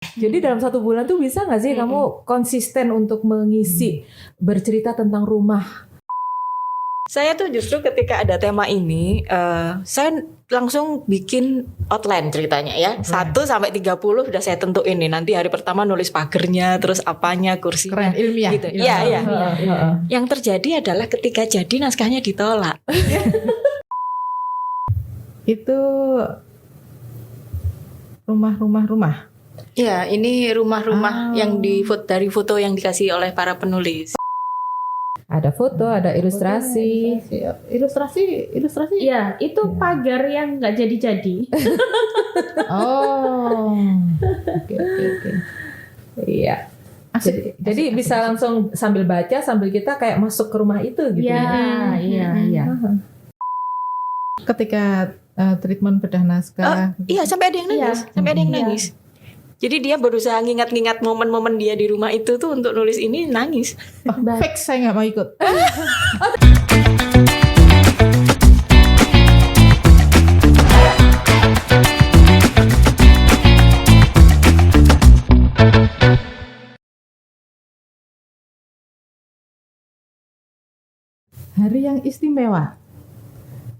Jadi dalam 1 bulan tuh bisa nggak sih kamu konsisten untuk mengisi bercerita tentang rumah? Saya tuh justru ketika ada tema ini, saya langsung bikin outline ceritanya ya. 1-30 sudah saya tentuin nih. Nanti hari pertama nulis pagernya, terus apanya, kursinya. Keren, ilmiah. Gitu. Iya. Yang terjadi adalah ketika jadi naskahnya ditolak. Itu rumah. Ya, ini rumah-rumah yang dari foto yang dikasih oleh para penulis. Ada foto, ada ilustrasi. Ilustrasi. Iya, itu pagar yang nggak jadi-jadi. Oh. Oke. Iya. Asik. Jadi bisa langsung sambil baca sambil kita kayak masuk ke rumah itu gitu. Iya. Ketika treatment bedah naskah. Iya, sampai ada yang nangis. Sampai ada yang nangis. Jadi dia berusaha ngingat-ngingat momen-momen dia di rumah itu tuh untuk nulis ini nangis. Fix, saya nggak mau ikut. Hari yang istimewa.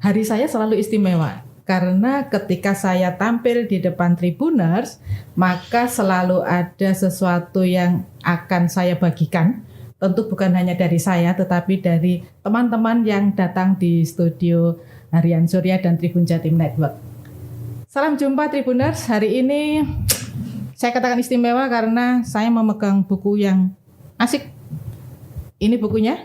Hari saya selalu istimewa. Karena ketika saya tampil di depan Tribuners, maka selalu ada sesuatu yang akan saya bagikan. Tentu bukan hanya dari saya, tetapi dari teman-teman yang datang di studio Harian Surya dan Tribun Jatim Network. Salam jumpa Tribuners, hari ini saya katakan istimewa karena saya memegang buku yang asik. Ini bukunya,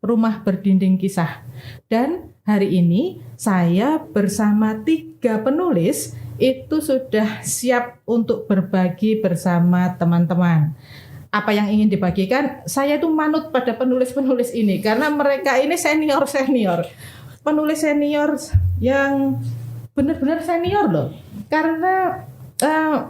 Rumah Berdinding Kisah. Dan hari ini saya bersama 3 penulis itu sudah siap untuk berbagi bersama teman-teman. Apa yang ingin dibagikan, saya tuh manut pada penulis-penulis ini karena mereka ini senior. Penulis senior yang benar-benar senior loh. Karena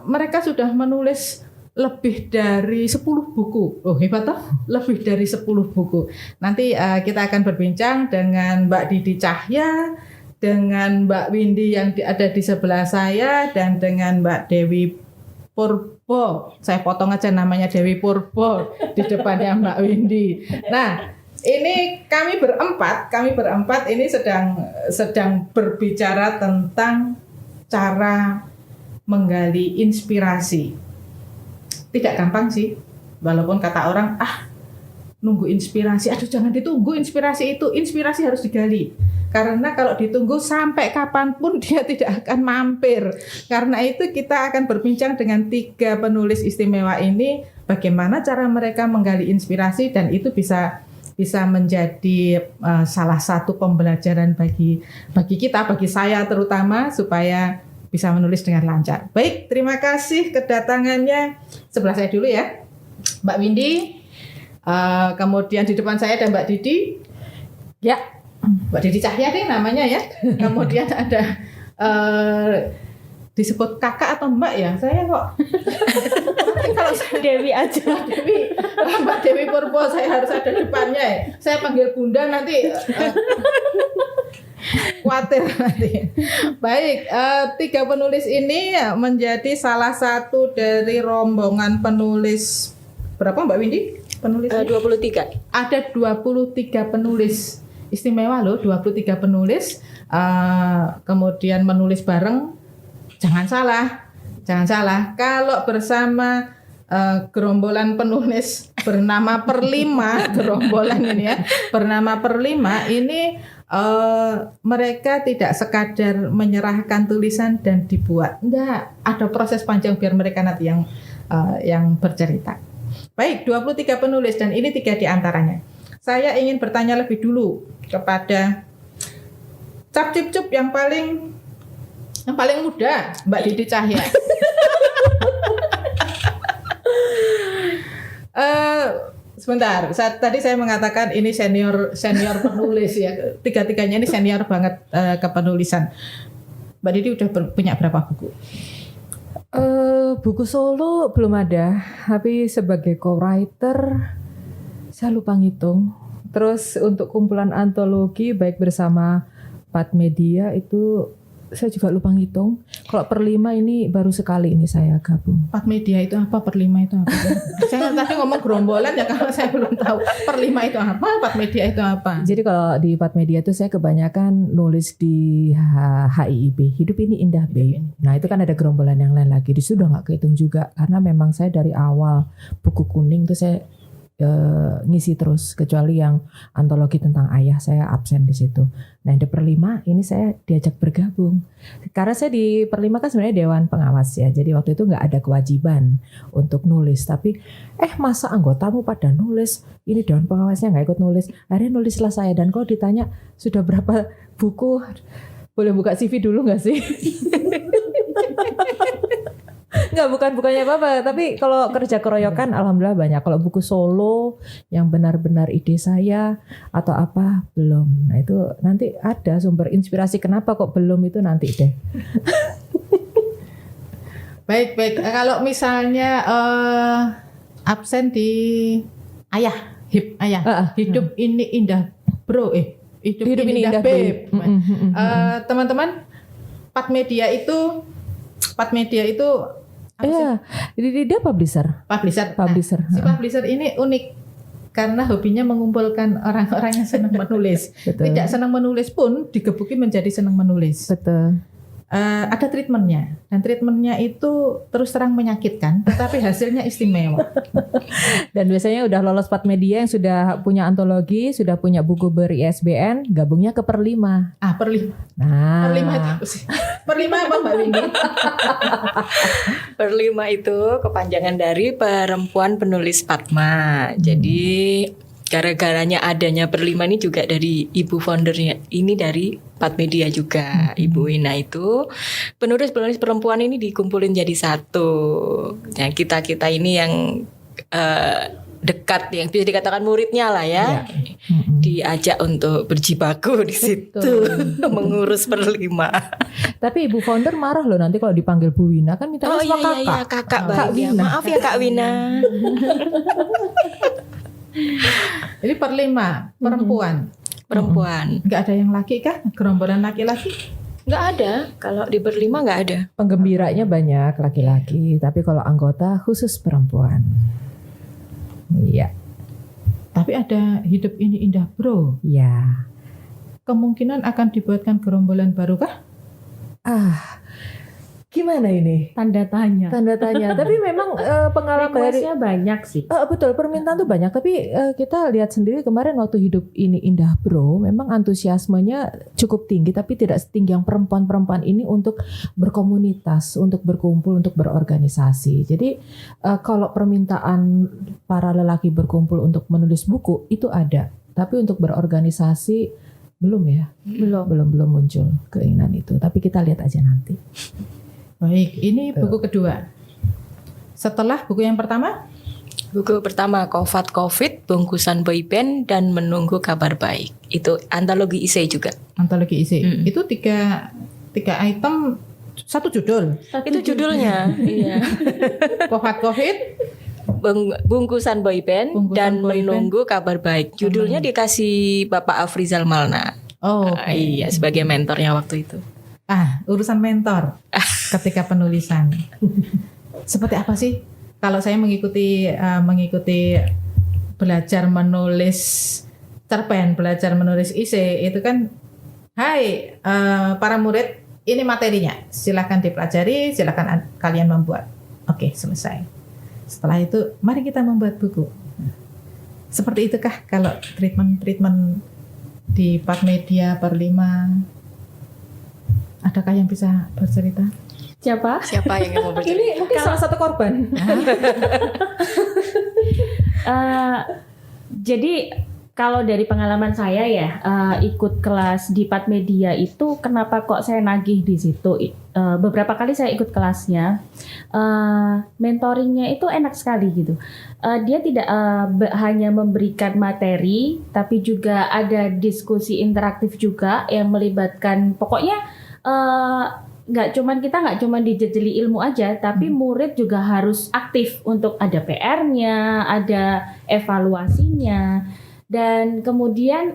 mereka sudah menulis lebih dari 10 buku. Oh, hebat toh? Lebih dari 10 buku. Nanti kita akan berbincang dengan Mbak Didi Cahya, dengan Mbak Windy yang ada di sebelah saya, dan dengan Mbak Dewi Purbo. Saya potong aja namanya Dewi Purbo di depannya Mbak Windy. Nah, ini kami berempat ini sedang berbicara tentang cara menggali inspirasi. Tidak gampang sih, walaupun kata orang, nunggu inspirasi, aduh jangan ditunggu inspirasi itu, inspirasi harus digali. Karena kalau ditunggu sampai kapanpun dia tidak akan mampir. Karena itu kita akan berbincang dengan 3 penulis istimewa ini, bagaimana cara mereka menggali inspirasi dan itu bisa menjadi salah satu pembelajaran bagi kita, bagi saya terutama, supaya bisa menulis dengan lancar. Baik, terima kasih kedatangannya. Sebelah saya dulu ya, Mbak Windy. Kemudian di depan saya ada Mbak Didi. Ya, Mbak Didi Cahya deh namanya ya. Kemudian ada disebut kakak atau mbak ya? Saya kok kalau saya Dewi aja. Mbak Dewi Purbo, saya harus ada depannya ya. Saya panggil bunda nanti. Khawatir nanti. Baik, 3 penulis ini menjadi salah satu dari rombongan penulis. Berapa Mbak Windy? Penulis 23. Ada 23 penulis. Istimewa loh, 23 penulis. Kemudian menulis bareng. Jangan salah. Kalau bersama gerombolan penulis bernama Perlima, gerombolan ini ya, bernama Perlima ini. Mereka tidak sekadar menyerahkan tulisan dan dibuat. Enggak, ada proses panjang biar mereka nanti yang bercerita. Baik, 23 penulis dan ini 3 di antaranya. Saya ingin bertanya lebih dulu kepada Cap Cip Cup yang paling muda, Mbak Didi Cahya. Sebentar, tadi saya mengatakan ini senior penulis ya. 3-tiganya ini senior banget kepenulisan. Mbak Didi udah punya berapa buku? Buku solo belum ada, tapi sebagai co-writer saya lupa ngitung. Terus untuk kumpulan antologi baik bersama Pat Media itu Saya juga lupa ngitung. Kalau per 5 ini baru sekali ini saya gabung. Pat media itu apa? Per 5 itu apa? Saya tadi ngomong gerombolan ya kalau saya belum tahu. Per 5 itu apa? Pat media itu apa? Jadi kalau di Pat Media itu saya kebanyakan nulis di HIIB, Hidup Ini Indah Babe. Nah itu kan ada gerombolan yang lain lagi. Di situ udah nggak kehitung juga karena memang saya dari awal buku kuning tuh saya ngisi terus, kecuali yang antologi tentang ayah saya absen di situ. Nah di per 5 ini saya diajak bergabung karena saya di per 5 kan sebenarnya dewan pengawas ya, jadi waktu itu nggak ada kewajiban untuk nulis, tapi masa anggotamu pada nulis, ini dewan pengawasnya nggak ikut nulis, akhirnya nulislah saya. Dan kalau ditanya sudah berapa buku, boleh buka CV dulu nggak sih? Nggak, bukannya apa-apa, tapi kalau kerja keroyokan alhamdulillah banyak. Kalau buku solo yang benar-benar ide saya atau apa belum. Nah itu nanti ada sumber inspirasi kenapa kok belum, itu nanti deh. Baik. Kalau misalnya absen di ayah, hidup ini indah bro, hidup ini indah babe. Teman-teman, Pat Media itu Iya, dia publisher. Publisher. Publisher. Si publisher ini unik karena hobinya mengumpulkan orang-orang yang senang menulis. Betul. Tidak senang menulis pun digebuki menjadi senang menulis. Betul. Ada treatmentnya, dan treatmentnya itu terus terang menyakitkan, tetapi hasilnya istimewa. Dan biasanya udah lolos Pat Media yang sudah punya antologi, sudah punya buku ber-ISBN, gabungnya ke per 5. Per 5. Nah, Per 5 itu apa sih? Per 5 apa Mbak Windy? Per 5 itu kepanjangan dari Perempuan Penulis Padma. Jadi gara-garanya adanya per 5 ini juga dari ibu foundernya, ini dari Pat Media juga, Ibu Wina itu penulis-penulis perempuan ini dikumpulin jadi satu. Nah kita ini yang dekat, yang bisa dikatakan muridnya lah ya, diajak untuk berjibaku di situ mengurus per 5. Tapi ibu founder marah loh nanti kalau dipanggil Bu Wina, kan minta kakak. Iya, kakak Kak Wina. Wina. Maaf ya Kak Wina. Jadi per 5 perempuan. Perempuan. Nggak ada yang laki kah? Gerombolan laki-laki? Nggak ada. Kalau di per 5 nggak ada. Penggembiranya banyak laki-laki, tapi kalau anggota khusus perempuan. Iya. Tapi ada hidup ini indah bro. Ya. Kemungkinan akan dibuatkan gerombolan baru kah? Gimana ini? Tanda tanya. Tanda tanya. Tapi memang pengalaman dari Request-nya banyak sih. betul, permintaan tuh banyak. Tapi kita lihat sendiri kemarin waktu Hidup Ini Indah Bro, memang antusiasmenya cukup tinggi, tapi tidak setinggi yang perempuan-perempuan ini untuk berkomunitas, untuk berkumpul, untuk berorganisasi. Jadi kalau permintaan para lelaki berkumpul untuk menulis buku itu ada, tapi untuk berorganisasi belum ya, belum muncul keinginan itu. Tapi kita lihat aja nanti. Baik, ini buku kedua. Setelah buku yang pertama? Buku pertama Kofat Covid, Bungkusan Boyband dan Menunggu Kabar Baik. Itu antologi isei juga. Antologi isi. Itu tiga item, satu judul. Itu judulnya. Iya. Kofat Covid, Bungkusan Boyband Bungkusan dan Boyband. Menunggu Kabar Baik. Judulnya dikasih Bapak Afrizal Malna. Iya, sebagai mentornya waktu itu. Urusan mentor ketika penulisan. Seperti apa sih? Kalau saya mengikuti belajar menulis cerpen, belajar menulis esai, itu kan, hai para murid, ini materinya, silakan dipelajari, silakan kalian membuat. Oke, selesai. Setelah itu, mari kita membuat buku. Seperti itukah kalau treatment di Pat Media per 5? Adakah yang bisa bercerita? Siapa? Siapa yang mau bercerita? Ini mungkin salah satu korban. Jadi kalau dari pengalaman saya ya, ikut kelas di Pat Media itu kenapa kok saya nagih di situ? Beberapa kali saya ikut kelasnya, mentoringnya itu enak sekali gitu. Dia tidak hanya memberikan materi, tapi juga ada diskusi interaktif juga yang melibatkan, pokoknya kita nggak cuman dijejeli ilmu aja, tapi murid juga harus aktif untuk ada PR-nya, ada evaluasinya. Dan kemudian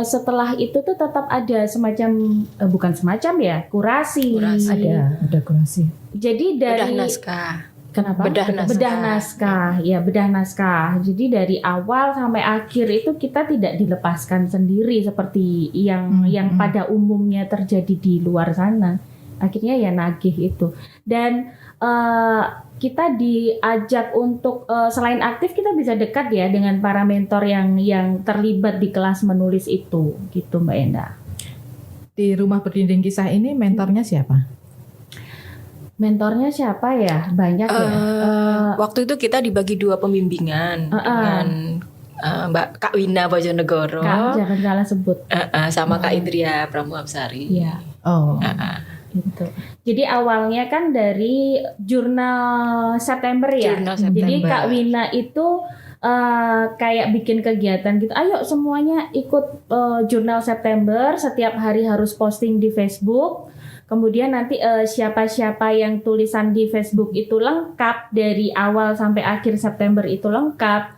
setelah itu tuh tetap ada semacam bukan semacam ya, kurasi. Ada kurasi. Jadi dari Bedah naskah. kenapa? Bedah naskah. Bedah naskah. Ya, bedah naskah. Jadi dari awal sampai akhir itu kita tidak dilepaskan sendiri seperti yang pada umumnya terjadi di luar sana. Akhirnya ya nagih itu. Dan kita diajak untuk selain aktif kita bisa dekat ya dengan para mentor yang terlibat di kelas menulis itu, gitu Mbak Enda. Di rumah berdinding kisah ini mentornya siapa? Mentornya siapa ya? Banyak ya. Waktu itu kita dibagi 2 pembimbingan dengan Mbak Kak Wina Bojonegoro Kak, jangan salah sebut. sama Kak Indria Pramuapsari. Iya. Oh. Gitu. Jadi awalnya kan dari jurnal September ya. Jurnal September. Jadi Kak Wina itu kayak bikin kegiatan gitu. Ayo semuanya ikut jurnal September. Setiap hari harus posting di Facebook. Kemudian nanti siapa-siapa yang tulisan di Facebook itu lengkap dari awal sampai akhir September itu lengkap,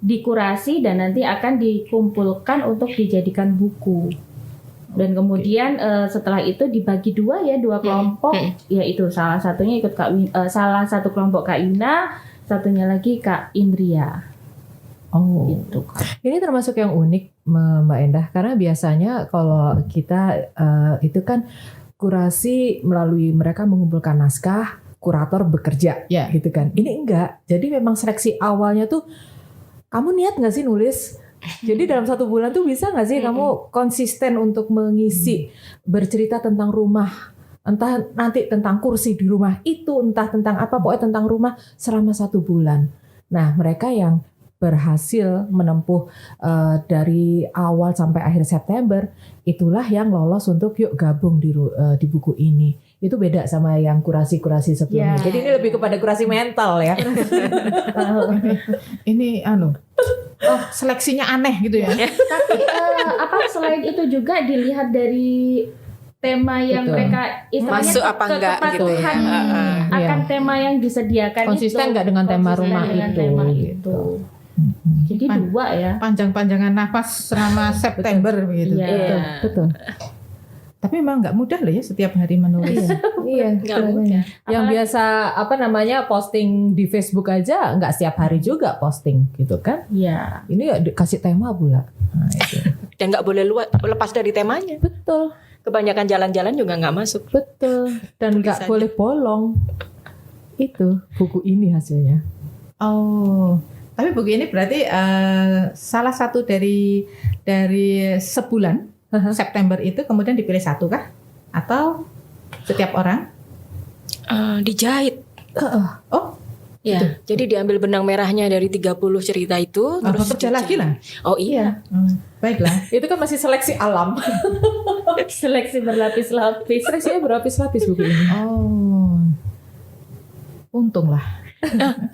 dikurasi dan nanti akan dikumpulkan untuk dijadikan buku. Dan kemudian setelah itu dibagi 2 kelompok, yaitu salah satunya ikut salah satu kelompok Kak Ina, satunya lagi Kak Indria. Oh. Gitu Kak. Ini termasuk yang unik Mbak Endah karena biasanya kalau kita itu kan kurasi melalui mereka mengumpulkan naskah, kurator bekerja, gitu kan. Ini enggak. Jadi memang seleksi awalnya tuh kamu niat nggak sih nulis? Jadi dalam 1 bulan tuh bisa nggak sih kamu konsisten untuk mengisi bercerita tentang rumah, entah nanti tentang kursi di rumah itu, entah tentang apa, pokoknya tentang rumah selama 1 bulan. Nah mereka yang berhasil menempuh dari awal sampai akhir September, itulah yang lolos untuk yuk gabung di buku ini. Itu beda sama yang kurasi-kurasi sebelumnya. Ya. Jadi ini lebih kepada kurasi mental ya. Ini seleksinya aneh gitu ya. Tapi selain itu juga dilihat dari tema yang Betul. mereka istilahnya Masuk apa enggak gitu ya. kepatuhan akan Iya. tema yang disediakan Konsisten itu. nggak dengan tema Konsisten rumah dengan itu, tema gitu. itu. Jadi 2 ya. Panjang-panjangan nafas selama September begitu. Iya. Betul. Tapi memang nggak mudah loh ya setiap hari menulis. Iya, Nggak mudah. yang biasa posting di Facebook aja nggak setiap hari juga posting gitu kan? Iya. Ini ya dikasih tema pula. Nah, itu. Dan nggak boleh lepas dari temanya. Betul, Kebanyakan jalan-jalan juga nggak masuk. betul. Dan nggak Tulisannya. boleh bolong. Itu buku ini hasilnya. Oh, tapi buku ini berarti salah satu dari sebulan September itu kemudian dipilih 1 kah? Atau setiap orang? Dijahit. Oh, Ya, jadi diambil benang merahnya dari 30 cerita itu. kerja lagi lah. Oh iya. Baiklah. Itu kan masih seleksi alam. Seleksi berlapis-lapis. Seleksinya berlapis-lapis buku ini. Oh, untunglah.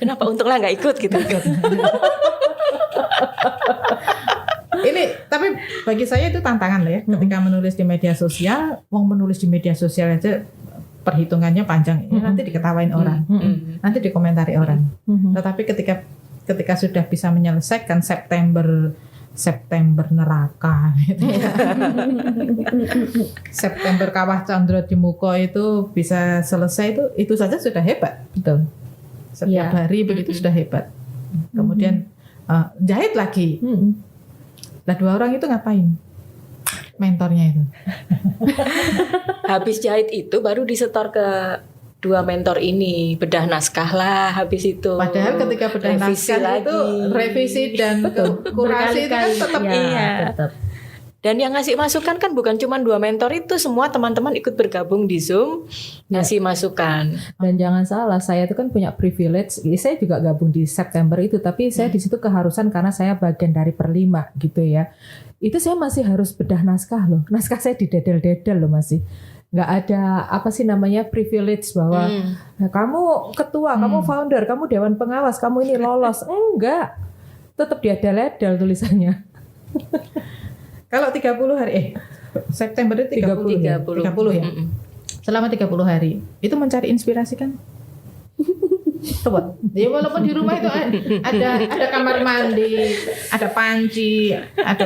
Kenapa untunglah nggak ikut gitu. Ini tapi bagi saya itu tantangan lah ya. Ketika menulis di media sosial, menulis di media sosial aja perhitungannya panjang. Ini nanti diketawain orang, nanti dikomentari orang. Tetapi ketika sudah bisa menyelesaikan September neraka gitu ya. September Kawah Candra di Muko itu bisa selesai itu saja sudah hebat. Betul. Setiap hari begitu sudah hebat. Kemudian jahit lagi. Lah 2 orang itu ngapain? Mentornya itu. Habis jahit itu baru disetor ke 2 mentor ini, bedah naskah lah habis itu. Padahal ketika bedah Revisi naskah itu lagi. revisi dan kurasi itu kan tetap Iya. Tetap. Dan yang ngasih masukan kan bukan cuma 2 mentor itu, semua teman-teman ikut bergabung di Zoom ngasih masukan. Dan jangan salah, saya itu kan punya privilege. Saya juga gabung di September itu, tapi saya di situ keharusan karena saya bagian dari per-5 gitu ya. Itu saya masih harus bedah naskah loh. Naskah saya didedel-dedel loh masih. Nggak ada privilege bahwa nah, kamu ketua, kamu founder, kamu dewan pengawas, kamu ini lolos. Enggak. Tetap diadel-edel tulisannya. kalau 30 hari September itu 30 ya. 30 ya. Selama 30 hari itu mencari inspirasi kan? ruwet. Ya walaupun di rumah itu ada kamar mandi, ada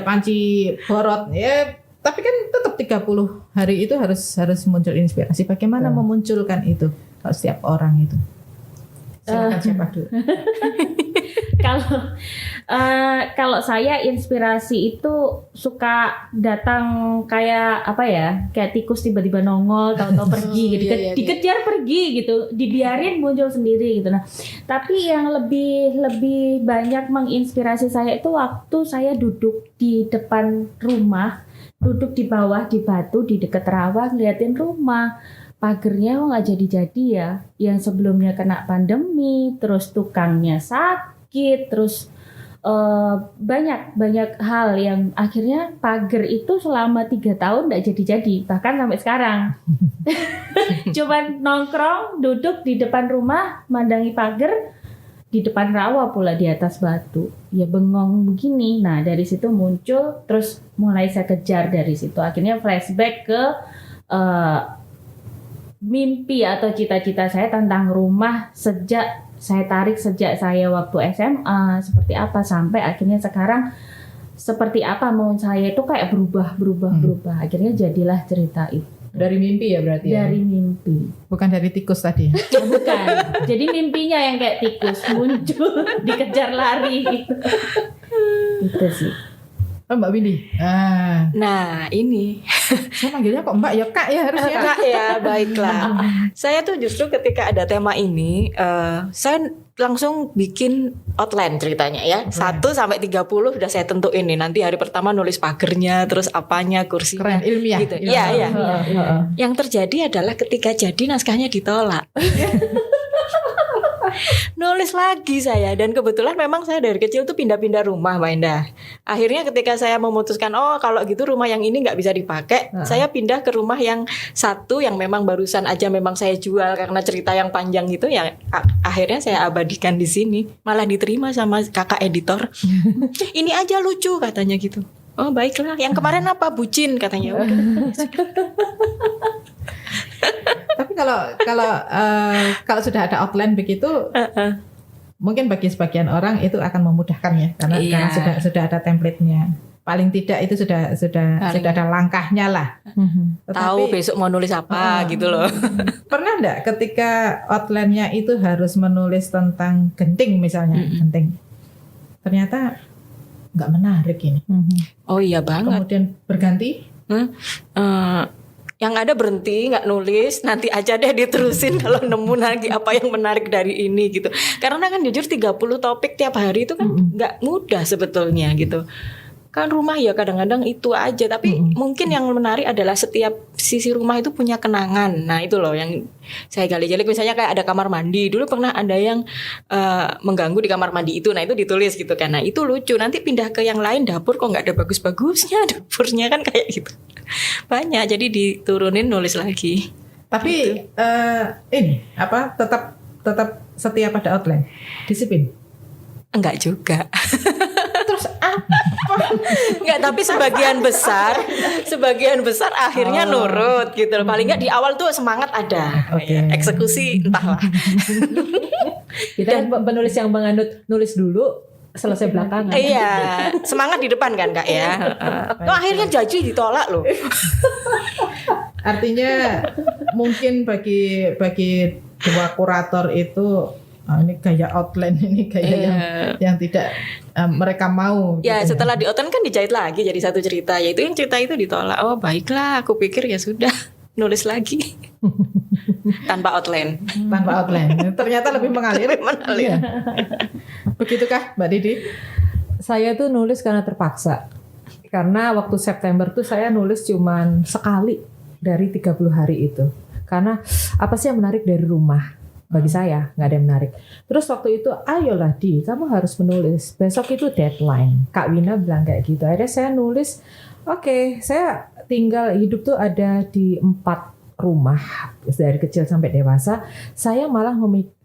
panci borot ya, tapi kan tetap 30 hari itu harus muncul inspirasi. Bagaimana memunculkan itu kalau setiap orang itu? Silakan siapa dulu? Kalau saya inspirasi itu suka datang kayak apa ya, kayak tikus tiba-tiba nongol, tahu-tahu pergi gitu, dikejar pergi gitu, dibiarin muncul sendiri gitu. Nah, tapi yang lebih banyak menginspirasi saya itu waktu saya duduk di depan rumah, duduk di bawah di batu di dekat rawa ngeliatin rumah. Pagernya kok nggak jadi-jadi ya, yang sebelumnya kena pandemi, terus tukangnya sakit, terus banyak hal yang akhirnya pagar itu selama 3 tahun nggak jadi-jadi, bahkan sampai sekarang. Cuman nongkrong, duduk di depan rumah, mandangi pagar, di depan rawa pula di atas batu, ya bengong begini. Nah dari situ muncul, terus mulai saya kejar dari situ, akhirnya flashback ke mimpi atau cita-cita saya tentang rumah sejak saya waktu SMA seperti apa sampai akhirnya sekarang seperti apa mau saya itu kayak berubah. Akhirnya jadilah cerita itu. Dari mimpi ya berarti ya? Dari mimpi. Bukan dari tikus tadi. Bukan. Jadi mimpinya yang kayak tikus muncul dikejar lari gitu. Itu sih. Oh, Mbak Windy. Nah ini Saya manggilnya kok Mbak ya Kak ya harusnya. Kak ya, baiklah. Saya tuh justru ketika ada tema ini, saya langsung bikin outline ceritanya ya. 1 sampai 30 udah saya tentuin nih. Nanti hari pertama nulis pagernya, terus apanya, kursinya. Keren, ilmiah. Gitu. Iya. Yang terjadi adalah ketika jadi naskahnya ditolak. Nulis lagi saya, dan kebetulan memang saya dari kecil tuh pindah-pindah rumah, Mbak Indah. Akhirnya ketika saya memutuskan kalau gitu rumah yang ini nggak bisa dipakai, saya pindah ke rumah yang satu yang memang barusan aja memang saya jual karena cerita yang panjang gitu ya. Akhirnya saya abadikan di sini, malah diterima sama kakak editor. Ini aja lucu katanya gitu. Oh baiklah, yang kemarin apa bucin katanya. Tapi kalau sudah ada outline begitu, mungkin bagi sebagian orang itu akan memudahkan ya, karena sudah ada template-nya. Paling tidak itu sudah ada langkahnya lah. Tahu besok mau nulis apa gitu loh. Pernah enggak ketika outline-nya itu harus menulis tentang genting misalnya, genting. Ternyata nggak menarik ini. Oh iya banget. Kemudian berganti. Yang ada berhenti nggak nulis, nanti aja deh diterusin kalau nemu lagi apa yang menarik dari ini gitu. Karena kan jujur 30 topik tiap hari itu kan nggak mudah sebetulnya gitu. Kan rumah ya kadang-kadang itu aja, tapi mungkin yang menarik adalah setiap sisi rumah itu punya kenangan. Nah itu loh yang saya gali-gali. Misalnya kayak ada kamar mandi, dulu pernah ada yang mengganggu di kamar mandi itu, nah itu ditulis gitu kan. Nah itu lucu, nanti pindah ke yang lain, dapur kok nggak ada bagus-bagusnya dapurnya kan kayak gitu. Banyak, jadi diturunin nulis lagi. Tapi gitu. Ini apa tetap setia pada outline, disiplin? Enggak juga. Terus apa? Enggak, tapi sebagian besar akhirnya nurut gitu loh. Paling enggak di awal tuh semangat ada. Okay. Eksekusi entahlah. Kita kan penulis yang menganut nulis dulu, selesai belakangan. Iya, semangat di depan kan Kak ya. Akhirnya jadi ditolak loh. Artinya mungkin bagi dua kurator itu ini gaya outline, ini gaya yang tidak mereka mau. Ya gitu. setelah di outline kan dijahit lagi jadi satu cerita. Yaitu yang cerita itu ditolak. Oh baiklah, aku pikir ya sudah nulis lagi tanpa outline. Tanpa outline. Ternyata lebih mengalir. Mengalir. Begitukah Mbak Didi? Saya tuh nulis karena terpaksa. Karena waktu September tuh saya nulis cuman sekali dari 30 hari itu. Karena apa sih yang menarik dari rumah? Bagi saya nggak ada yang menarik. Terus waktu itu, ayolah Di, kamu harus menulis. Besok itu deadline. Kak Wina bilang kayak gitu. Akhirnya saya nulis, oke, saya tinggal hidup tuh ada di 4 rumah dari kecil sampai dewasa. Saya malah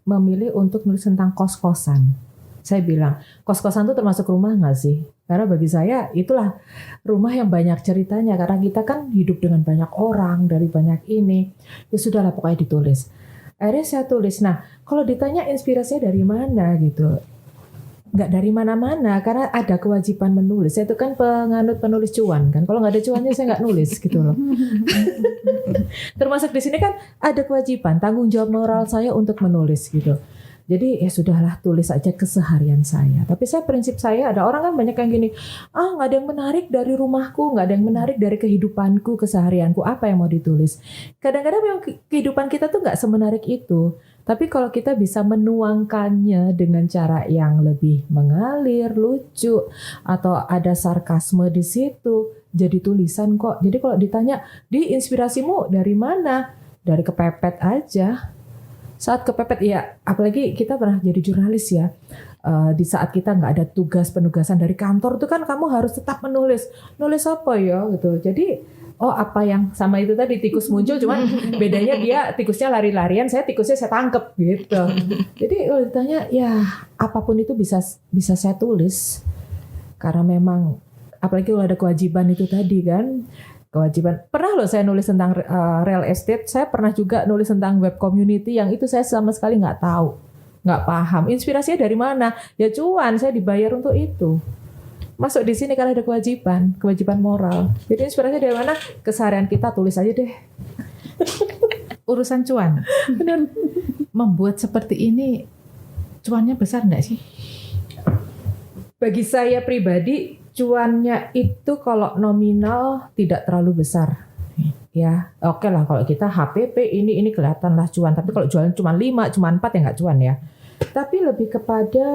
memilih untuk nulis tentang kos-kosan. Saya bilang, kos-kosan itu termasuk rumah nggak sih? Karena bagi saya itulah rumah yang banyak ceritanya. Karena kita kan hidup dengan banyak orang, dari banyak ini. Ya sudahlah pokoknya ditulis. Akhirnya saya tulis. Nah, kalau ditanya inspirasinya dari mana gitu, nggak dari mana-mana, karena ada kewajiban menulis. Saya itu kan penganut penulis cuan kan. Kalau nggak ada cuannya saya nggak nulis gitu loh. Termasuk di sini kan ada kewajiban, tanggung jawab moral saya untuk menulis gitu. Jadi ya sudahlah, tulis aja keseharian saya. Tapi prinsip saya, ada orang kan banyak yang gini, nggak ada yang menarik dari rumahku, nggak ada yang menarik dari kehidupanku, keseharianku, apa yang mau ditulis. Kadang-kadang memang kehidupan kita tuh nggak semenarik itu. Tapi kalau kita bisa menuangkannya dengan cara yang lebih mengalir, lucu, atau ada sarkasme di situ, jadi tulisan kok. Jadi kalau ditanya, di inspirasimu dari mana? Dari kepepet aja. Saat kepepet ya, apalagi kita pernah jadi jurnalis ya. Di saat kita nggak ada tugas penugasan dari kantor tuh kan kamu harus tetap menulis. Nulis apa ya gitu. Jadi apa yang sama itu tadi, tikus muncul, cuman bedanya dia tikusnya lari-larian, saya tikusnya saya tangkep gitu. Jadi kalau ditanya ya apapun itu bisa saya tulis. Karena memang apalagi kalau ada kewajiban itu tadi kan. Kewajiban. Pernah loh saya nulis tentang real estate, saya pernah juga nulis tentang web community yang itu saya sama sekali nggak tahu, nggak paham. Inspirasinya dari mana? Ya cuan, saya dibayar untuk itu. Masuk di sini karena ada kewajiban moral. Jadi inspirasinya dari mana? Keseharian kita, tulis aja deh. Urusan cuan. Benar. Membuat seperti ini, cuannya besar nggak sih? Bagi saya pribadi, cuannya itu kalau nominal tidak terlalu besar. Ya, oke lah kalau kita HPP ini kelihatan lah cuan. Tapi kalau jualan cuma 5, cuma 4 ya nggak cuan ya. Tapi lebih kepada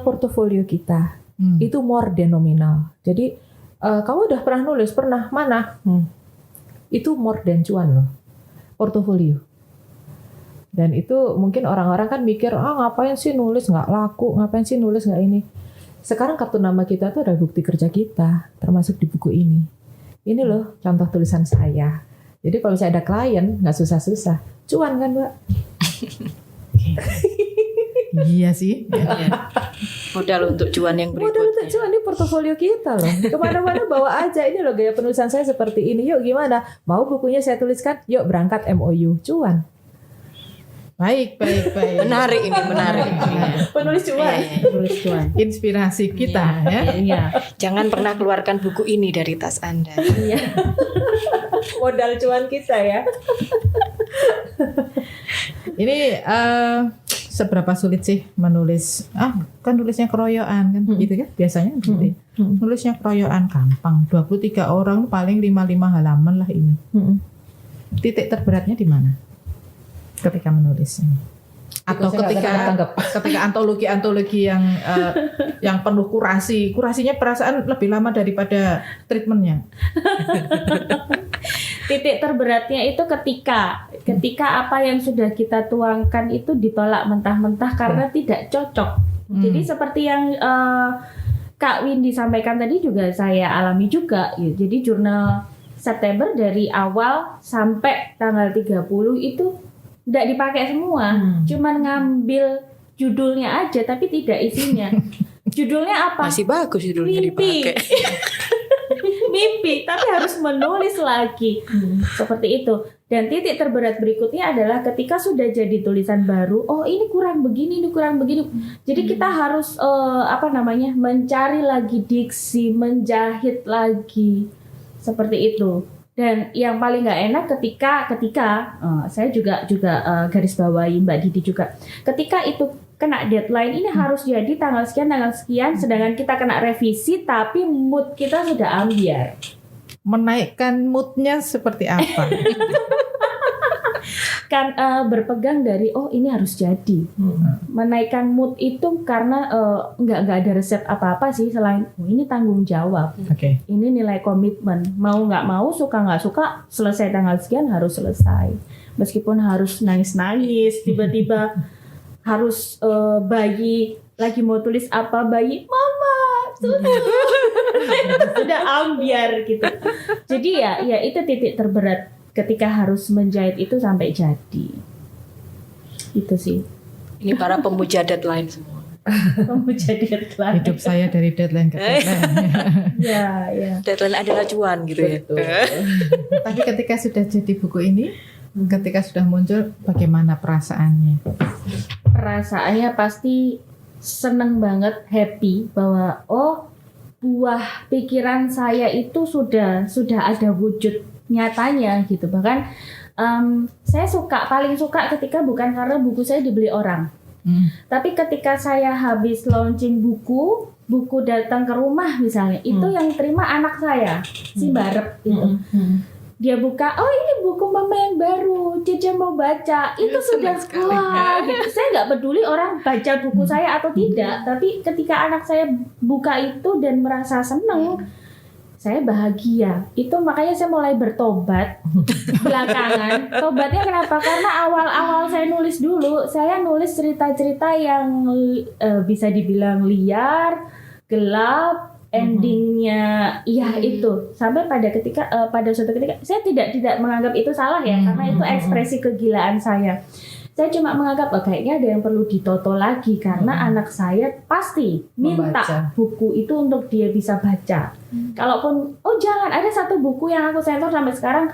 portofolio kita. Itu more than nominal. Jadi kamu udah pernah nulis? Pernah? Mana? Itu more than cuan loh. Portofolio. Dan itu mungkin orang-orang kan mikir, ngapain sih nulis nggak laku, ngapain sih nulis nggak ini. Sekarang kartu nama kita tuh ada bukti kerja kita, termasuk di buku ini. Ini loh contoh tulisan saya. Jadi kalau saya ada klien, nggak susah-susah. Cuan kan, Mbak? Iya sih. Modal untuk cuan yang berikutnya. Modal untuk cuan, ini portofolio kita loh. Kemana-mana bawa aja. Ini loh gaya penulisan saya seperti ini. Yuk gimana? Mau bukunya saya tuliskan? Yuk berangkat MOU. Cuan. Baik. Menarik ini, menarik. Penulis cuan. Tulis cuan. Inspirasi kita ya. Iya. Jangan pernah keluarkan buku ini dari tas Anda. Iya. Modal cuan kita ya. Ini seberapa sulit sih menulis? Kan nulisnya keroyokan kan, gitu kan? Biasanya gitu. Nulisnya keroyokan gampang. 23 orang paling 5 halaman lah ini. Titik terberatnya di mana? Ketika menulis ini. Atau ketika antologi yang penuh kurasinya perasaan lebih lama daripada treatmentnya. Titik terberatnya itu ketika apa yang sudah kita tuangkan itu ditolak mentah-mentah karena tidak cocok. Jadi seperti yang Kak Windy sampaikan tadi juga saya alami juga. Jadi jurnal September dari awal sampai tanggal 30 itu tidak dipakai semua. Cuman ngambil judulnya aja tapi tidak isinya. Judulnya apa? Masih bagus judulnya dipakai. Mimpi, tapi harus menulis lagi. Seperti itu. Dan titik terberat berikutnya adalah ketika sudah jadi tulisan baru, ini kurang begini, ini kurang begini. Jadi kita harus mencari lagi diksi, menjahit lagi. Seperti itu. Dan yang paling nggak enak ketika saya juga garis bawahi Mbak Didi juga. Ketika itu kena deadline, ini harus jadi tanggal sekian, sedangkan kita kena revisi, tapi mood kita sudah ambiar. Menaikkan moodnya seperti apa? Kan berpegang dari ini harus jadi. Menaikkan mood itu karena nggak ada resep apa-apa sih selain ini tanggung jawab. Oke. Ini nilai komitmen. Mau nggak mau, suka nggak suka, selesai tanggal sekian harus selesai. Meskipun harus nangis-nangis, tiba-tiba harus bayi lagi mau tulis apa, bayi mama sudah ambiar gitu. Jadi ya itu titik terberat ketika harus menjahit itu sampai jadi. Itu sih. Ini para pemuja deadline semua. Pemuja deadline. Hidup saya dari deadline ke deadline. Ya. Deadline adalah cuan gitu ya. Tapi ketika sudah jadi buku ini, Ketika sudah muncul, bagaimana perasaannya? Perasaannya pasti seneng banget, happy bahwa buah pikiran saya itu sudah ada wujud nyatanya gitu. Bahkan saya paling suka ketika bukan karena buku saya dibeli orang, tapi ketika saya habis launching buku datang ke rumah misalnya, itu yang terima anak saya, si Barep gitu. Dia buka, oh ini buku mama yang baru, Cece mau baca. Itu sudah wah gitu. Saya nggak peduli orang baca buku saya atau tidak, tapi ketika anak saya buka itu dan merasa seneng, saya bahagia. Itu makanya saya mulai bertobat belakangan. Tobatnya kenapa? Karena awal-awal saya nulis dulu, saya nulis cerita-cerita yang bisa dibilang liar, gelap, endingnya itu sampai pada suatu ketika saya tidak menganggap itu salah ya, karena itu ekspresi kegilaan saya cuma menganggap kayaknya ada yang perlu ditoto lagi karena anak saya pasti minta buku itu untuk dia bisa baca. Kalaupun jangan, ada satu buku yang aku sensor sampai sekarang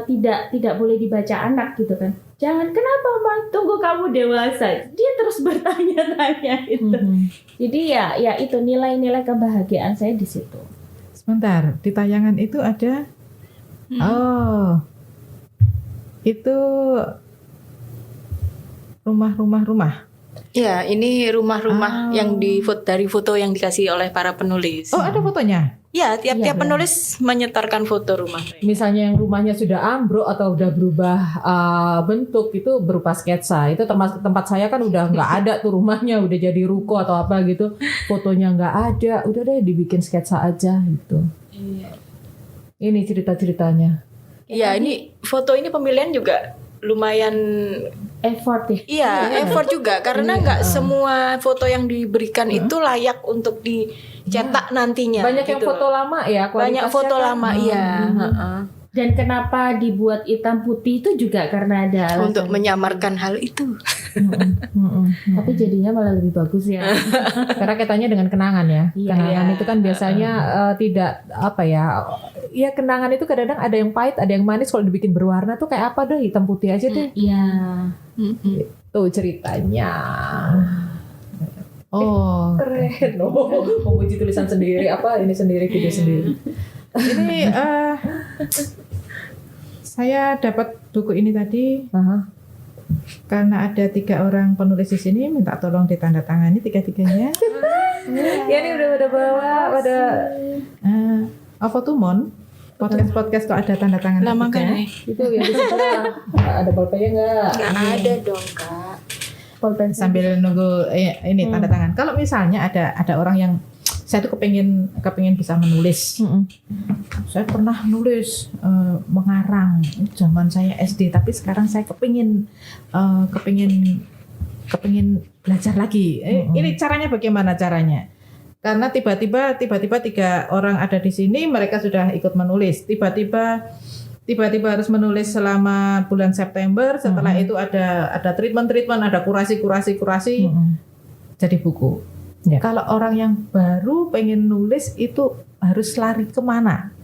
tidak boleh dibaca anak gitu kan. Jangan, kenapa Mama? Tunggu kamu dewasa. Dia terus bertanya-tanya itu. Jadi ya itu nilai-nilai kebahagiaan saya di situ. Sebentar, di tayangan itu ada itu rumah-rumah. Ya, ini rumah-rumah yang dari foto yang dikasih oleh para penulis. Oh, ada fotonya? Ya, tiap-tiap penulis menyetorkan foto rumah. Misalnya yang rumahnya sudah ambruk atau udah berubah bentuk, itu berupa sketsa. Itu termasuk tempat saya kan udah nggak ada tuh rumahnya, udah jadi ruko atau apa gitu. Fotonya nggak ada, udah deh dibikin sketsa aja gitu. Ini cerita-ceritanya. Ya, ini foto ini pemilihan juga lumayan effort ya. Iya, effort juga karena nggak semua foto yang diberikan itu layak untuk dicetak nantinya. Banyak gitu yang foto lama ya, banyak foto kan? lama, iya. Dan kenapa dibuat hitam putih itu juga karena ada alasan Untuk menyamarkan hal itu. Tapi jadinya malah lebih bagus ya. Karena katanya dengan kenangan ya. Iya. Kenangan itu kan biasanya tidak apa ya. Ya kenangan itu kadang-kadang ada yang pahit, ada yang manis. Kalau dibikin berwarna tuh kayak apa deh, hitam putih aja deh. Iya. Itu ceritanya. Oh, Keren loh. Memuji tulisan sendiri, apa ini sendiri, video sendiri. ini saya dapat buku ini tadi karena ada 3 orang penulis di sini, minta tolong ditandatangani 3-3-nya. Ya ini udah bawa, pada Apa tuh Mon? Podcast kok ada tanda tangan? Lah makanya itu yang di sebelah. Ada bolpennya nggak? nggak ada dong Kak. Pulpen Sambil nunggu ini tanda tangan. Kalau misalnya ada orang yang saya tuh kepengin bisa menulis. Saya pernah nulis mengarang zaman saya SD, tapi sekarang saya kepengin belajar lagi. Ini caranya bagaimana caranya? Karena tiba-tiba 3 orang ada di sini, mereka sudah ikut menulis. Tiba-tiba harus menulis selama bulan September. Setelah itu ada treatment, ada kurasi jadi buku. Ya. Kalau orang yang baru pengen nulis itu harus lari kemana?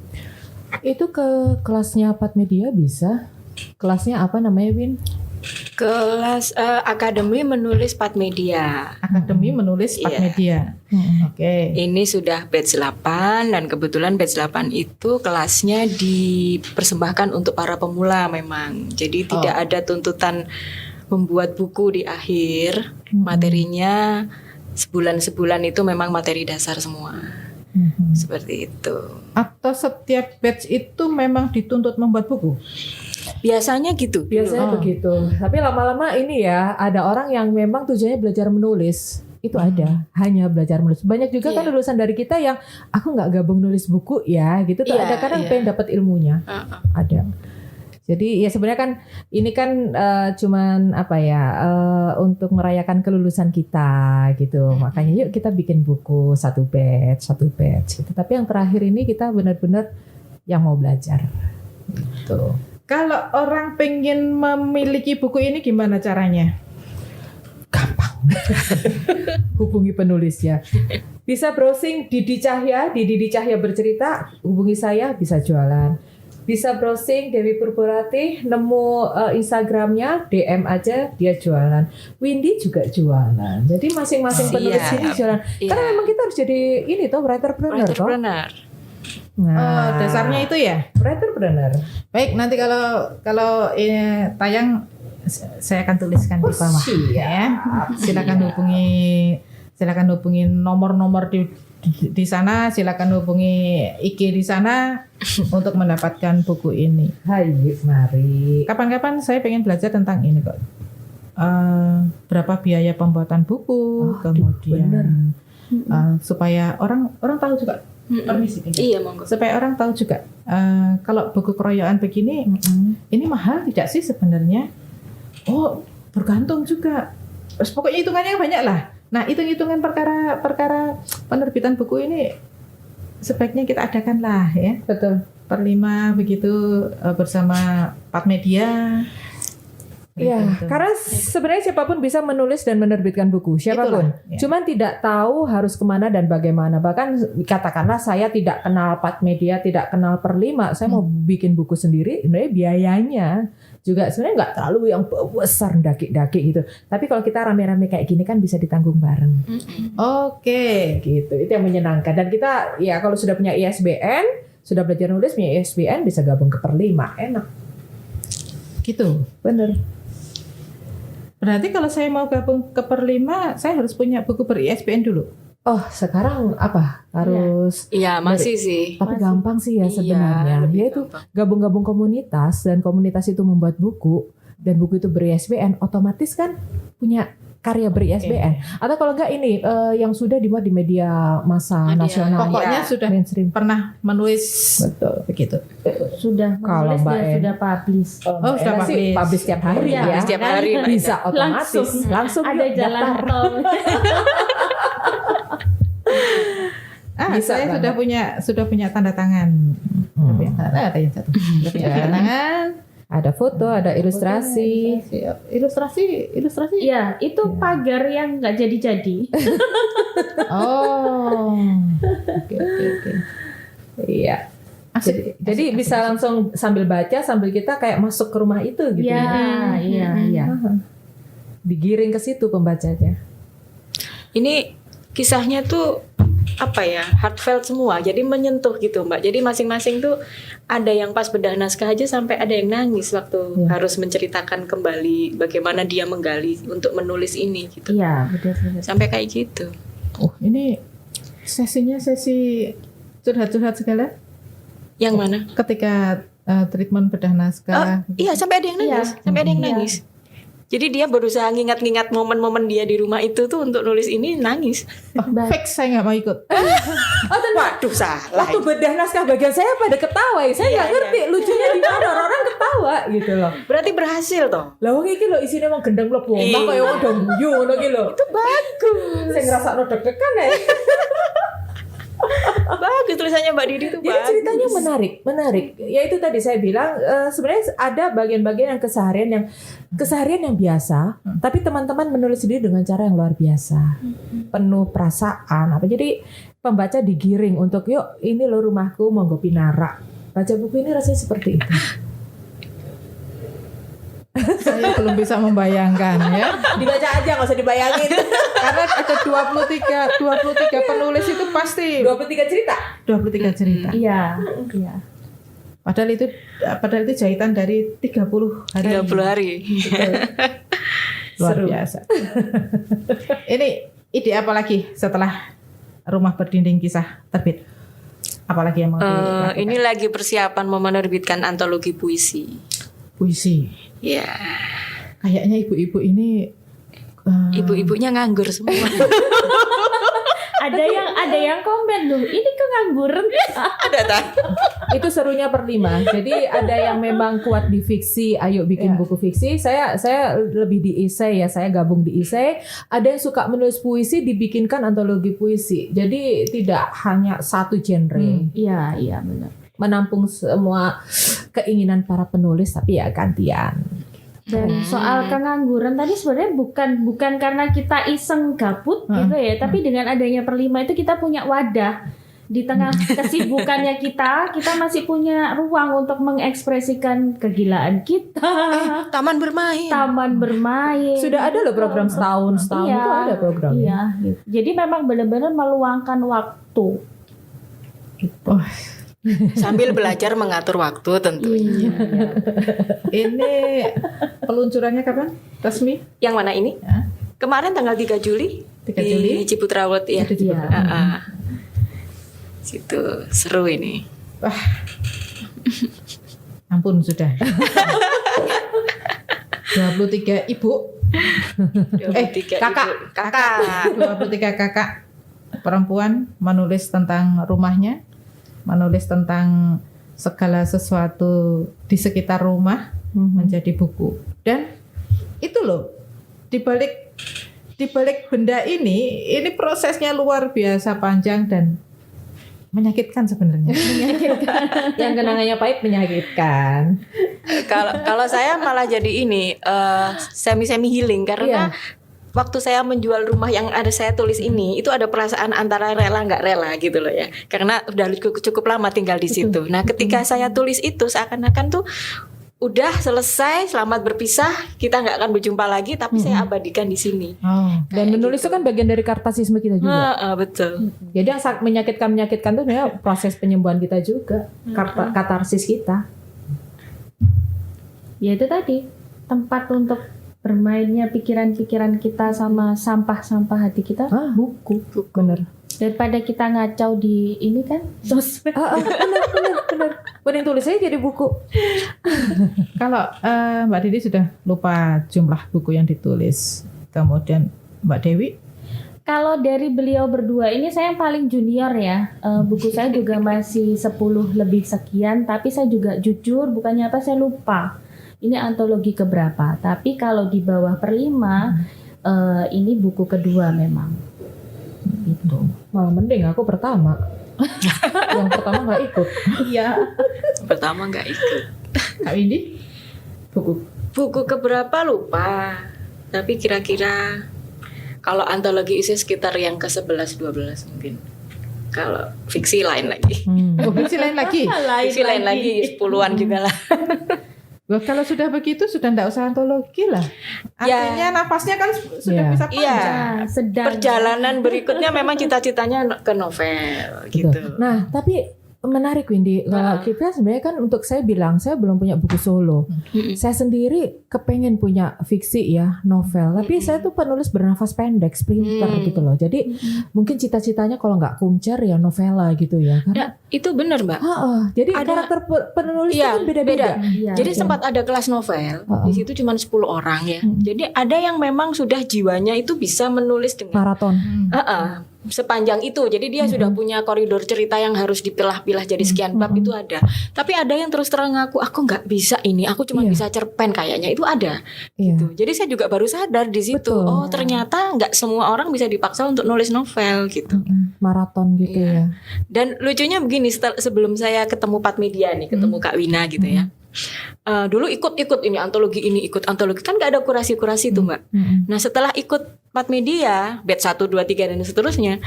Itu ke kelasnya Pat Media bisa. Kelasnya apa namanya, Win? Kelas Akademi Menulis Pat Media. Akademi Menulis Pat Media. Oke. Ini sudah batch 8 dan kebetulan batch 8 itu kelasnya dipersembahkan untuk para pemula memang. Jadi tidak ada tuntutan membuat buku di akhir. Materinya sebulan itu memang materi dasar semua. Seperti itu. Atau setiap batch itu memang dituntut membuat buku? Biasanya gitu. Biasanya begitu. Tapi lama-lama ini ya, ada orang yang memang tujuannya belajar menulis. Itu ada, hanya belajar menulis. Banyak juga kan lulusan dari kita yang aku nggak gabung nulis buku ya, gitu. Tuh ada kadang pengen dapat ilmunya. Ada. Jadi ya sebenarnya kan ini kan cuman apa ya untuk merayakan kelulusan kita gitu. Makanya yuk kita bikin buku satu batch gitu. Tapi yang terakhir ini kita benar-benar yang mau belajar. Gitu. Kalau orang pengen memiliki buku ini gimana caranya? Gampang. Hubungi penulisnya. Bisa browsing Didi Cahya, di Didi Cahya Bercerita, hubungi saya bisa jualan. bisa browsing Dewi Purborati, nemu Instagramnya, DM aja dia jualan. Windy juga jualan. Jadi masing-masing penulis Iya. ini jualan. Iya. Karena memang kita harus jadi ini toh writerpreneur toh. Entrepreneur. Nah, Dasarnya itu ya. writerpreneur. Baik, nanti kalau tayang saya akan tuliskan di bawah ya. Silakan hubungi nomor-nomor di sana, silakan hubungi IG di sana untuk mendapatkan buku ini. Hai, mari. Kapan-kapan saya pengen belajar tentang ini kok. Berapa biaya pembuatan buku, kemudian supaya orang tahu juga. Permisi. Iya, monggo. Supaya orang tahu juga kalau buku keroyokan begini ini mahal tidak sih sebenarnya? Oh, bergantung juga. Terus pokoknya hitungannya banyak lah. Nah, hitung-hitungan perkara penerbitan buku ini sebaiknya kita adakan lah ya. Betul. Per 5 begitu bersama Pat Media. Iya, Begitu. karena sebenarnya siapapun bisa menulis dan menerbitkan buku, siapapun. Itulah, ya. Cuman tidak tahu harus kemana dan bagaimana. Bahkan katakanlah saya tidak kenal Pat Media, tidak kenal Per5, saya mau bikin buku sendiri, sebenarnya biayanya juga sebenarnya nggak terlalu yang besar daki-daki gitu. Tapi kalau kita rame-rame kayak gini kan bisa ditanggung bareng. Oke. Gitu, itu yang menyenangkan. Dan kita ya kalau sudah punya ISBN, sudah belajar nulis punya ISBN bisa gabung ke Per5, enak. Gitu. Bener. Berarti kalau saya mau gabung ke Per5, saya harus punya buku ber-ISBN dulu. Oh, sekarang apa? Harus Iya, masih sih. tapi Masih. gampang sih ya sebenarnya. lebih Yaitu gampang. gabung-gabung komunitas dan komunitas itu membuat buku dan buku itu ber-ISBN, otomatis kan punya karya ber-ISBN. Atau kalau enggak ini yang sudah dimuat di media massa Media, nasional. Pokoknya Iya. sudah mainstream. pernah menulis Betul. begitu. Sudah Kalau menulis Mbak dan En. sudah publish. Oh, sudah enak sih, publish. publish tiap hari Iya, ya. Setiap hari, Mbak Bisa Ida. otomatis. Langsung ada yuk, jalan daftar. tol. Bisa Saya banget. sudah punya tanda tangan. Ada yang satu. Sudah punya Ya. tanda tangan. Ada foto, ada ilustrasi. Ilustrasi. Iya, itu pagar yang nggak jadi-jadi. Oh. Oke. Iya. Asik. Jadi bisa langsung sambil baca sambil kita kayak masuk ke rumah itu gitu. Iya, iya. Digiring ke situ pembacanya. Ini kisahnya tuh apa ya, heartfelt semua, jadi menyentuh gitu Mbak. Jadi masing-masing tuh ada yang pas bedah naskah aja sampai ada yang nangis waktu Ya. harus menceritakan kembali bagaimana dia menggali untuk menulis ini gitu. Iya, betul. Sampai kayak gitu. Oh, ini sesinya sesi curhat-curhat segala Yang mana? ketika treatment bedah naskah. Iya, sampai ada yang nangis, Iya. sampai ada yang Iya. nangis. Jadi dia berusaha ngingat-ngingat momen-momen dia di rumah itu tuh untuk nulis ini, nangis. Fix, saya nggak mau ikut. Waduh, salah. Waktu bedah naskah bagian saya pada ketawa ya. Saya nggak Iya, ngerti lucunya di mana orang ketawa gitu loh. Berarti berhasil toh. Lah wong iki lho isine wong gendeng mlebu omah Iya. kaya wong do guyu ngono iki lho. Itu bagus. Saya ngerasakno deg-degan ya. Bagus tulisannya Mbak Didi tuh Jadi bagus. ceritanya menarik. Ya itu tadi saya bilang sebenarnya ada bagian-bagian yang keseharian yang biasa, tapi teman-teman menulis sendiri dengan cara yang luar biasa, penuh perasaan. Jadi pembaca digiring untuk yuk ini lo rumahku monggo pinara. Baca buku ini rasanya seperti itu. Saya belum bisa membayangkan ya. Dibaca aja nggak usah dibayangin. Karena ada 23 penulis itu pasti 23 cerita. 23 cerita. Iya. Padahal itu jahitan dari 30 hari. 30 hari. Luar Seru. biasa. Ini ide apa lagi setelah Rumah Berdinding Kisah terbit? Apalagi yang mau dilakukan? Ini lagi persiapan mau menerbitkan antologi puisi. Puisi. Ya, Kayaknya ibu-ibu ini ibu-ibunya nganggur semua. Ada yang komen loh, ini kengangguran. Ada tak? Itu serunya Per5. Jadi ada yang memang kuat di fiksi, ayo bikin Ya. buku fiksi. Saya lebih di esai ya, saya gabung di esai. Ada yang suka menulis puisi, dibikinkan antologi puisi. Jadi tidak hanya satu genre. Iya, benar. Menampung semua keinginan para penulis, tapi ya gantian. Dan soal kengangguran tadi sebenarnya bukan karena kita iseng gabut gitu ya, tapi dengan adanya Per5 itu kita punya wadah di tengah kesibukannya kita masih punya ruang untuk mengekspresikan kegilaan kita. Taman bermain. Taman bermain. Sudah ada loh program setahun Iya, itu ada program. Iya, gitu. Jadi memang benar-benar meluangkan waktu. Gitu. Sambil belajar mengatur waktu tentunya. Iya. Ini peluncurannya kapan? Resmi? Yang mana ini? Ya. Kemarin tanggal 3 Juli 3 Juli. di Ciputra World ya. Iya. Situ seru ini. Wah. Ampun sudah. 23 ibu, 23 kakak. ibu. Kakak. 23 kakak perempuan menulis tentang rumahnya, menulis tentang segala sesuatu di sekitar rumah menjadi buku. Dan itu loh, dibalik benda ini prosesnya luar biasa panjang dan menyakitkan sebenarnya. Yang kenangannya pahit menyakitkan. Kalau saya malah jadi ini semi healing karena waktu saya menjual rumah yang ada saya tulis ini itu ada perasaan antara rela nggak rela gitu loh ya, karena udah cukup lama tinggal di situ. Nah ketika saya tulis itu seakan-akan tuh udah selesai, selamat berpisah, kita nggak akan berjumpa lagi, tapi saya abadikan di sini. Oh. Dan menulis itu kan bagian dari kartasisme kita juga. Betul. Jadi yang sangat menyakitkan itu sebenarnya proses penyembuhan kita juga, katarsis kita. Ya itu tadi, tempat untuk bermainnya pikiran-pikiran kita sama sampah-sampah hati kita, buku. Bener. Daripada kita ngacau di ini kan sosmed. Bener. Mending tulis aja jadi buku. Kalau Mbak Didi sudah lupa jumlah buku yang ditulis. Kemudian Mbak Dewi? Kalau dari beliau berdua ini saya yang paling junior ya. Buku saya juga masih 10 lebih sekian, tapi saya juga jujur bukannya apa saya lupa. Ini antologi keberapa. Tapi kalau di bawah per 5 ini buku kedua memang. Gitu. Malah mending aku pertama. Yang pertama nggak ikut. Iya. Pertama nggak ikut. Kak Windy? Buku keberapa lupa, tapi kira-kira kalau antologi isi sekitar yang ke 11-12 mungkin. Kalau fiksi lain lagi. Fiksi lain lagi? Fiksi lain lagi 10-an juga lah. Wah, kalau sudah begitu sudah enggak usah antologi lah. Artinya nafasnya kan sudah bisa panjang. Iya. Sedang Perjalanan berikutnya memang cita-citanya ke novel gitu. Nah, tapi menarik Windy. Kalau kita sebenarnya kan untuk saya bilang saya belum punya buku solo. Saya sendiri kepengen punya fiksi ya, novel. Tapi saya tuh penulis bernafas pendek, sprinter gitu loh. Jadi mungkin cita-citanya kalau nggak kumcer ya novela gitu ya. Karena Itu benar Mbak. jadi Ada- karakter penulis itu kan beda-beda. Iya. Jadi sempat ada kelas novel, di situ cuma 10 orang ya. Jadi ada yang memang sudah jiwanya itu bisa menulis dengan Maraton. sepanjang itu. Jadi dia sudah punya koridor cerita yang harus dipilah-pilah jadi sekian bab itu ada. Tapi ada yang terus terang aku nggak bisa ini, aku cuma bisa cerpen kayaknya, itu ada. Iya. Gitu. Jadi saya juga baru sadar di situ. Betul. Oh ternyata nggak semua orang bisa dipaksa untuk nulis novel gitu. Maraton gitu ya. Dan lucunya begini, sebelum saya ketemu Pat Media nih, ketemu Kak Wina gitu ya. Dulu ikut ini antologi kan nggak ada kurasi tuh Mbak. Nah setelah ikut Pat Media, batch 1, 2, 3 dan seterusnya,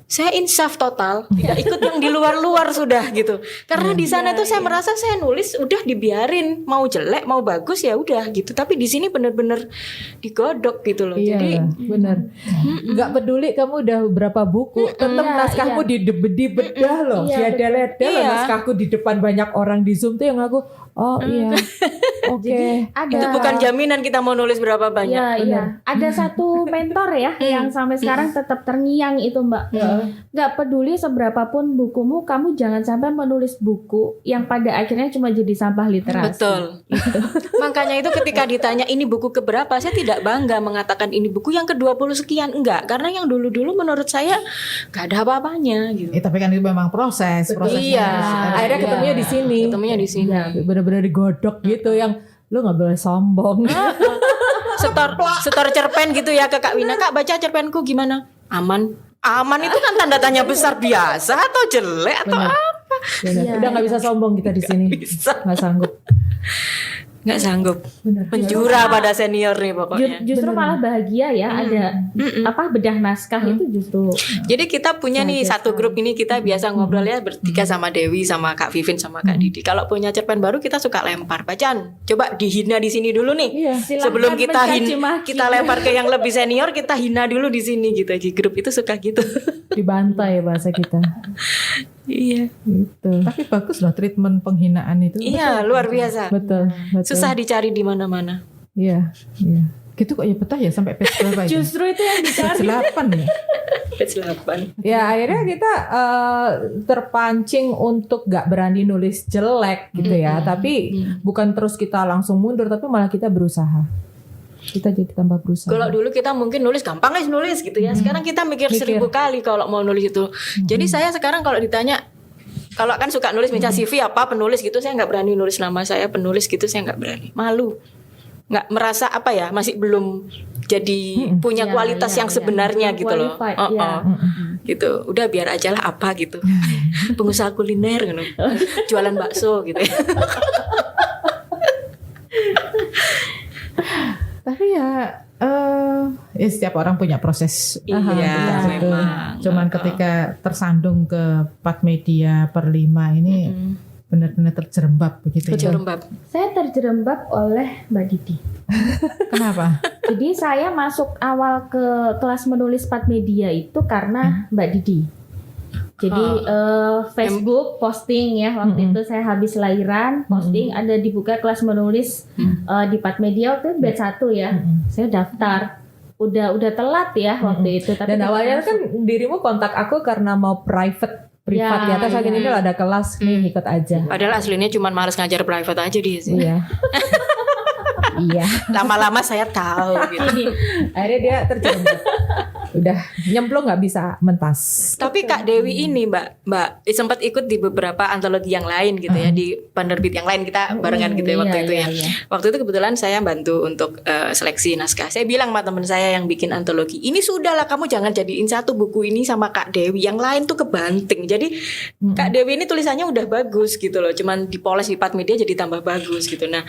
saya insaf total, tidak ikut yang di luar sudah gitu. Karena di sana tuh saya merasa saya nulis udah dibiarin, mau jelek mau bagus ya udah gitu. Tapi di sini benar-benar digodok gitu loh. Iya, Jadi benar. Nggak peduli kamu udah berapa buku, tetap naskahmu dibedah loh, diada-leda loh naskahku di depan banyak orang di Zoom tuh yang aku, oke. Ada itu bukan jaminan kita mau nulis berapa banyak. Iya. Ada satu mentor ya yang sampai sekarang tetap terngiang itu Mbak. Nggak peduli seberapapun bukumu, kamu jangan sampai menulis buku yang pada akhirnya cuma jadi sampah literasi. Betul. Makanya itu ketika ditanya ini buku keberapa, saya tidak bangga mengatakan ini buku yang ke-20 sekian, enggak. Karena yang dulu-dulu menurut saya nggak ada apa-apanya gitu. Tapi kan itu memang prosesnya. Iya. Akhirnya ketemunya di sini. Ketemunya di sini. Bener-bener digodok gitu yang lu nggak boleh sombong. Setor cerpen gitu ya ke Kak Wina. Kak baca cerpenku gimana? Aman itu kan tanda tanya besar biasa atau jelek atau apa? Udah nggak bisa sombong kita di sini. Bisa. Nggak sanggup. nggak sanggup. Benar. Menjura pada senior nih pokoknya. Justru malah bahagia ya ada bedah naskah itu justru. Jadi kita punya nih satu grup ini, kita biasa ngobrol ya bertiga sama Dewi, sama Kak Vivin, sama Kak Didi. Kalau punya cerpen baru kita suka lempar. Bacaan, coba dihina di sini dulu nih. Iya. Silahkan Sebelum kita mencaci maki. kita lempar ke yang lebih senior, kita hina dulu di sini gitu. Di grup itu suka gitu. Dibantai bahasa kita. Iya. Gitu. Tapi bagus loh treatment penghinaan itu. Iya, luar biasa. Betul. Susah dicari di mana-mana. Iya, iya. Gitu kok ya betah ya sampai page berapa itu? Justru itu yang dicari. 8 ya. Page 8. Ya akhirnya kita terpancing untuk gak berani nulis jelek gitu ya. Tapi bukan terus kita langsung mundur, tapi malah kita berusaha. Kita jadi tambah berusaha. Kalau dulu kita mungkin nulis gampang guys nulis gitu ya. Sekarang kita mikir 1000 kali kalau mau nulis itu. Jadi saya sekarang kalau ditanya, kalau kan suka nulis minta CV apa penulis gitu, saya nggak berani nulis nama saya penulis gitu, saya nggak berani. Malu. Nggak merasa apa ya, masih belum jadi punya kualitas yang sebenarnya gitu loh. Gitu. Udah biar aja lah apa gitu. Pengusaha kuliner gitu. Jualan bakso gitu ya. Tapi ya setiap orang punya proses. Iya, gitu. memang. Cuman ketika tersandung ke 4 media per 5 ini benar-benar terjerembab begitu ya. Terjerembab. Saya terjerembab oleh Mbak Didi. Kenapa? Jadi saya masuk awal ke kelas menulis 4 media itu karena Mbak Didi. Jadi Facebook posting ya waktu itu saya habis lahiran posting ada dibuka kelas menulis di 4 media waktu itu batch 1 ya. Saya daftar. Udah telat ya waktu itu. Tapi Dan awalnya kan dirimu kontak aku karena mau privat ya. Terus akhirnya ini ada kelas nih ikut aja. Padahal aslinya cuma males ngajar private aja dia sih. Iya. Iya. Lama-lama saya tahu gitu. Akhirnya dia terjerembab. Udah nyemplung nggak bisa mentas. Tapi Kak Dewi ini Mbak sempat ikut di beberapa antologi yang lain gitu ya, di penerbit yang lain kita barengan gitu ya waktu itu ya. Waktu itu kebetulan saya bantu untuk seleksi naskah. Saya bilang sama teman saya yang bikin antologi, ini sudahlah kamu jangan jadiin satu buku ini sama Kak Dewi, yang lain tuh kebanting. Jadi Kak Dewi ini tulisannya udah bagus gitu loh, cuman dipoles di 4 media jadi tambah bagus gitu. Nah,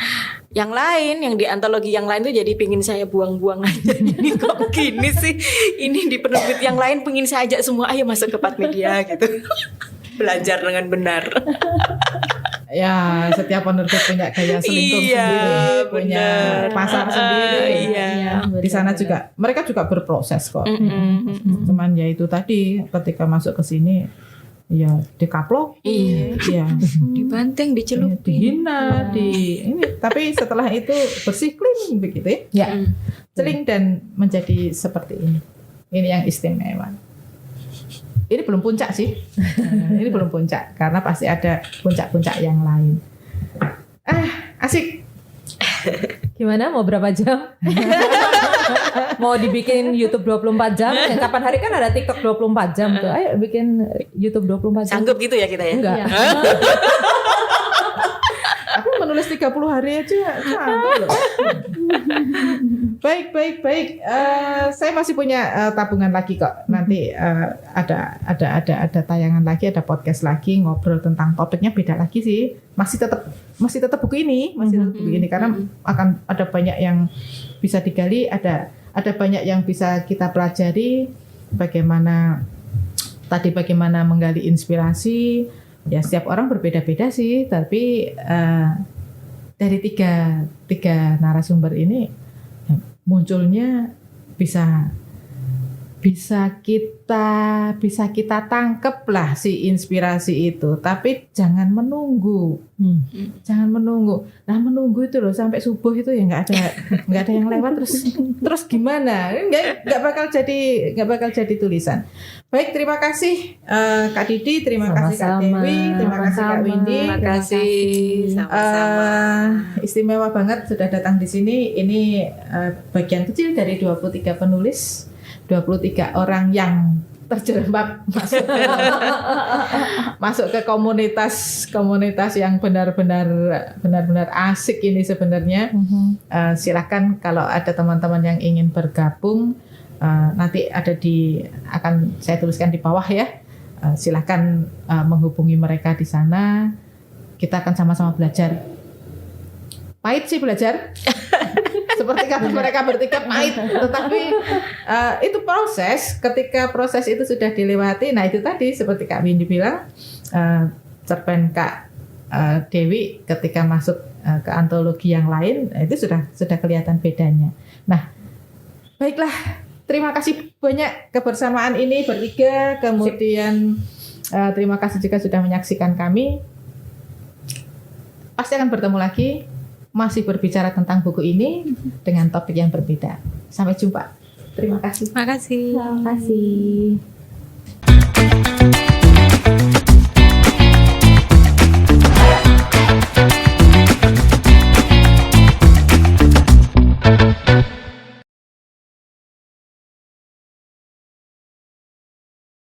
yang lain yang di antologi yang lain tuh jadi pingin saya buang-buang aja. Ini kok gini sih? Ini di penerbit yang lain pingin saya ajak semua ayo masuk ke 4 media gitu. Belajar dengan benar. Ya, setiap penerbit punya gaya selingkuh sendiri, punya pasar sendiri. Iya. Di sana juga mereka juga berproses kok. Cuman ya itu tadi ketika masuk ke sini ya dikaploki, ya Dibanting, dicelupin, dihina, tapi setelah itu bersih clean begitu ya. Ya. Celing dan menjadi seperti ini. Ini yang istimewa. Ini belum puncak sih. Ini belum puncak karena pasti ada puncak-puncak yang lain. Asik. Gimana mau berapa jam? Mau dibikin YouTube 24 jam? Kapan hari kan ada TikTok 24 jam tuh. Ayo bikin YouTube 24 jam. sanggup gitu ya kita ya? Enggak. Aku menulis 30 hari aja sanggup loh. Baik. Saya masih punya tabungan lagi kok. Nanti ada tayangan lagi, ada podcast lagi ngobrol tentang topiknya beda lagi sih. Masih tetap buku ini, karena akan ada banyak yang bisa digali, ada banyak yang bisa kita pelajari. Bagaimana menggali inspirasi. Ya setiap orang berbeda-beda sih, tapi dari tiga narasumber ini munculnya bisa kita tangkep lah si inspirasi itu, tapi jangan menunggu. Nah menunggu itu loh sampai subuh itu ya nggak ada yang lewat terus gimana? Nggak bakal jadi tulisan. Baik, terima kasih Kak Didi, terima kasih Kak Dewi, terima kasih Kak Windy, Terima kasih. Sama-sama. Istimewa banget sudah datang di sini. Ini bagian kecil dari 23 penulis, 23 orang yang terjerembab masuk ke komunitas yang benar-benar asik ini sebenarnya. Silakan kalau ada teman-teman yang ingin bergabung, nanti akan saya tuliskan di bawah ya. Silakan menghubungi mereka di sana. Kita akan sama-sama belajar. pahit sih belajar. Seperti kata mereka bertiga pahit, tetapi itu proses. Ketika proses itu sudah dilewati, nah itu tadi seperti Kak Windy bilang, cerpen Kak Dewi ketika masuk ke antologi yang lain, itu sudah kelihatan bedanya. Nah, baiklah, terima kasih banyak kebersamaan ini bertiga. Kemudian terima kasih juga sudah menyaksikan kami. Pasti akan bertemu lagi. Masih berbicara tentang buku ini dengan topik yang berbeda. Sampai jumpa. Terima kasih. Makasih. Terima kasih.